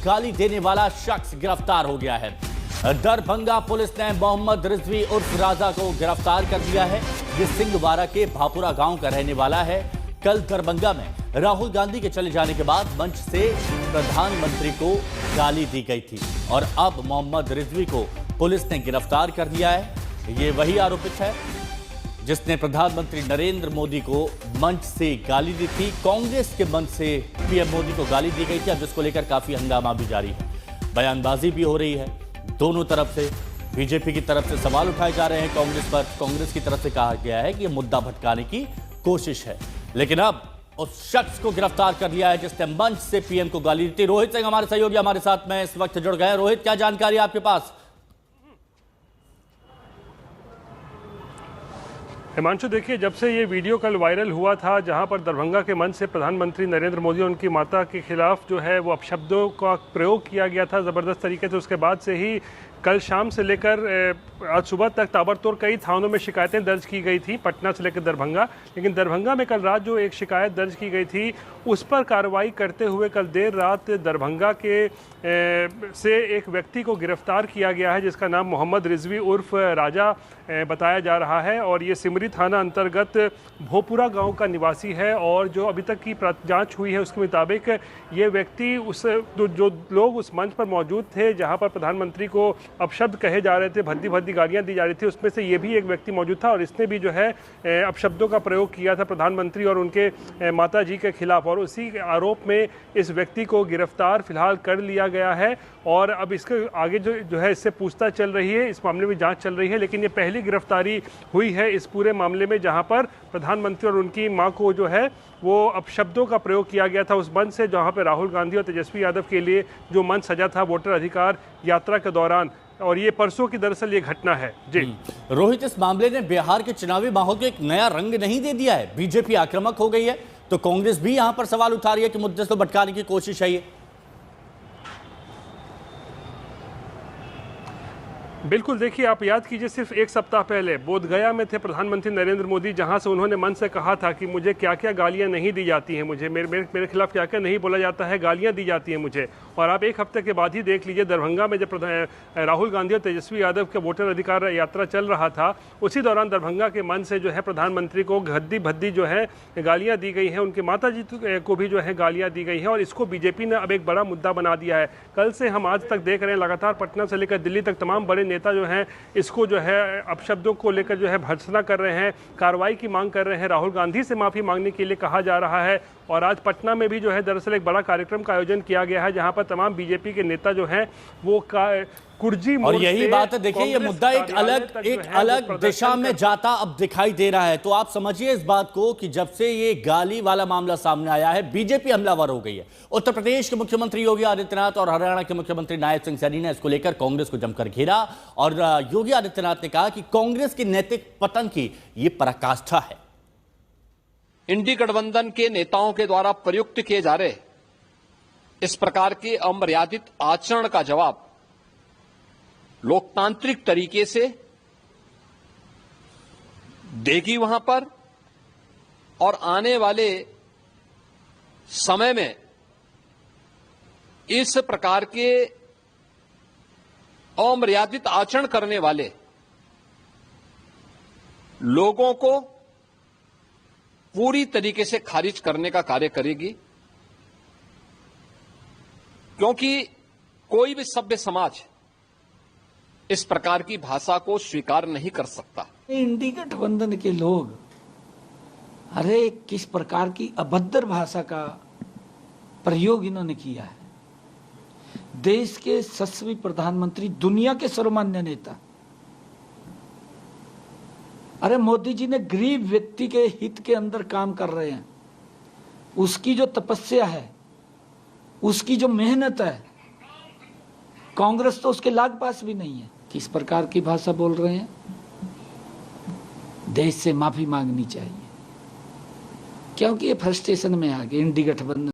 गाली देने वाला शख्स गिरफ्तार हो गया है। दरभंगा पुलिस ने मोहम्मद रिजवी उर्फ राजा को गिरफ्तार कर लिया है। ये सिंहवाड़ा के भापुरा गांव का रहने वाला है। कल दरभंगा में राहुल गांधी के चले जाने के बाद मंच से प्रधानमंत्री को गाली दी गई थी और अब मोहम्मद रिजवी को पुलिस ने गिरफ्तार कर लिया है। ये वही आरोपित है जिसने प्रधानमंत्री नरेंद्र मोदी को मंच से गाली दी थी। कांग्रेस के मंच से पीएम मोदी को गाली दी गई थी, अब जिसको लेकर काफी हंगामा भी जारी है, बयानबाजी भी हो रही है। दोनों तरफ से, बीजेपी की तरफ से सवाल उठाए जा रहे हैं कांग्रेस पर, कांग्रेस की तरफ से कहा गया है कि यह मुद्दा भटकाने की कोशिश है। लेकिन अब उस शख्स को गिरफ्तार कर लिया है जिसने मंच से पीएम को गाली दी थी। रोहित सिंह हमारे सहयोगी हमारे साथ में इस वक्त जुड़ गए। रोहित, क्या जानकारी आपके पास? हिमांशु, देखिए, जब से ये वीडियो कल वायरल हुआ था जहां पर दरभंगा के मंच से प्रधानमंत्री नरेंद्र मोदी और उनकी माता के खिलाफ जो है वो अपशब्दों का प्रयोग किया गया था ज़बरदस्त तरीके से, उसके बाद से ही कल शाम से लेकर आज सुबह तक ताबड़तोड़ कई थानों में शिकायतें दर्ज की गई थी, पटना से लेकर दरभंगा। लेकिन दरभंगा में कल रात जो एक शिकायत दर्ज की गई थी उस पर कार्रवाई करते हुए कल देर रात दरभंगा के से एक व्यक्ति को गिरफ्तार किया गया है जिसका नाम मोहम्मद रिजवी उर्फ राजा बताया जा रहा है। और ये सिमरी थाना अंतर्गत भोपुरा गांव का निवासी है और जो अभी तक की जांच हुई है उसके मुताबिक ये व्यक्ति जो लोग उस मंच पर मौजूद थे जहां पर प्रधानमंत्री को अपशब्द कहे जा रहे थे, भद्दी भद्दी गालियां दी जा रही थी, उसमें से ये भी एक व्यक्ति मौजूद था और इसने भी जो है अपशब्दों का प्रयोग किया था प्रधानमंत्री और उनके माता जी के खिलाफ। और उसी आरोप में इस व्यक्ति को गिरफ्तार फिलहाल कर लिया गया है और अब इसके आगे जो है इससे पूछताछ चल रही है, इस मामले में जांच चल रही है। लेकिन ये पहली गिरफ्तारी हुई है इस पूरे मामले में जहां पर प्रधानमंत्री और उनकी मां को जो है वो अपशब्दों का प्रयोग किया गया था उस मंच से जहां पर राहुल गांधी और तेजस्वी यादव के लिए जो मंच सजा था वोटर अधिकार यात्रा के दौरान। और ये परसों की दरअसल ये घटना है। जी रोहित, इस मामले ने बिहार के चुनावी माहौल को एक नया रंग नहीं दे दिया है? बीजेपी आक्रामक हो गई है तो कांग्रेस भी यहां पर सवाल उठा रही है कि मुद्दे को भटकाने की कोशिश है ये। बिल्कुल, देखिए, आप याद कीजिए सिर्फ एक सप्ताह पहले बोधगया में थे प्रधानमंत्री नरेंद्र मोदी जहां से उन्होंने मन से कहा था कि मुझे क्या क्या गालियां नहीं दी जाती हैं, मुझे मेरे खिलाफ क्या क्या नहीं बोला जाता है, गालियां दी जाती हैं मुझे। और आप एक हफ्ते के बाद ही देख लीजिए दरभंगा में जब राहुल गांधी और तेजस्वी यादव के वोटर अधिकार यात्रा चल रहा था उसी दौरान दरभंगा के मंच से जो है प्रधानमंत्री को भद्दी भद्दी जो है गालियाँ दी गई हैं, उनकी माता जी को भी जो है गालियाँ दी गई हैं और इसको बीजेपी ने अब एक बड़ा मुद्दा बना दिया है। कल से हम आज तक देख रहे हैं लगातार पटना से लेकर दिल्ली तक तमाम बड़े नेता जो हैं इसको जो है अपशब्दों को लेकर जो है भर्त्सना कर रहे हैं, कार्रवाई की मांग कर रहे हैं, राहुल गांधी से माफी मांगने के लिए कहा जा रहा है। और आज पटना में भी जो है दरअसल एक बड़ा कार्यक्रम का आयोजन किया गया है जहां पर तमाम बीजेपी के नेता जो हैं वो कुर्जी और यही बात है। देखिए, ये मुद्दा एक अलग दिशा में जाता अब दिखाई दे रहा है। तो आप समझिए इस बात को कि जब से ये गाली वाला मामला सामने आया है बीजेपी हमलावर हो गई है। उत्तर प्रदेश के मुख्यमंत्री योगी आदित्यनाथ और हरियाणा के मुख्यमंत्री नायब सिंह सैनी ने इसको लेकर कांग्रेस को जमकर घेरा और योगी आदित्यनाथ ने कहा कि कांग्रेस की नैतिक पतन की ये पराकाष्ठा है। इंडी गठबंधन के नेताओं के द्वारा प्रयुक्त किए जा रहे इस प्रकार के अमर्यादित आचरण का जवाब लोकतांत्रिक तरीके से देगी वहां पर और आने वाले समय में इस प्रकार के अमर्यादित आचरण करने वाले लोगों को पूरी तरीके से खारिज करने का कार्य करेगी, क्योंकि कोई भी सभ्य समाज इस प्रकार की भाषा को स्वीकार नहीं कर सकता। इंडी गठबंधन के लोग अरे किस प्रकार की अभद्र भाषा का प्रयोग इन्होंने किया है। देश के यशस्वी प्रधानमंत्री, दुनिया के सर्वमान्य नेता, अरे मोदी जी ने गरीब व्यक्ति के हित के अंदर काम कर रहे हैं, उसकी जो तपस्या है, उसकी जो मेहनत है, कांग्रेस तो उसके लाग पास भी नहीं है। किस प्रकार की भाषा बोल रहे हैं? देश से माफी मांगनी चाहिए क्योंकि ये फ्रस्ट्रेशन में आ गए इंडी गठबंधन।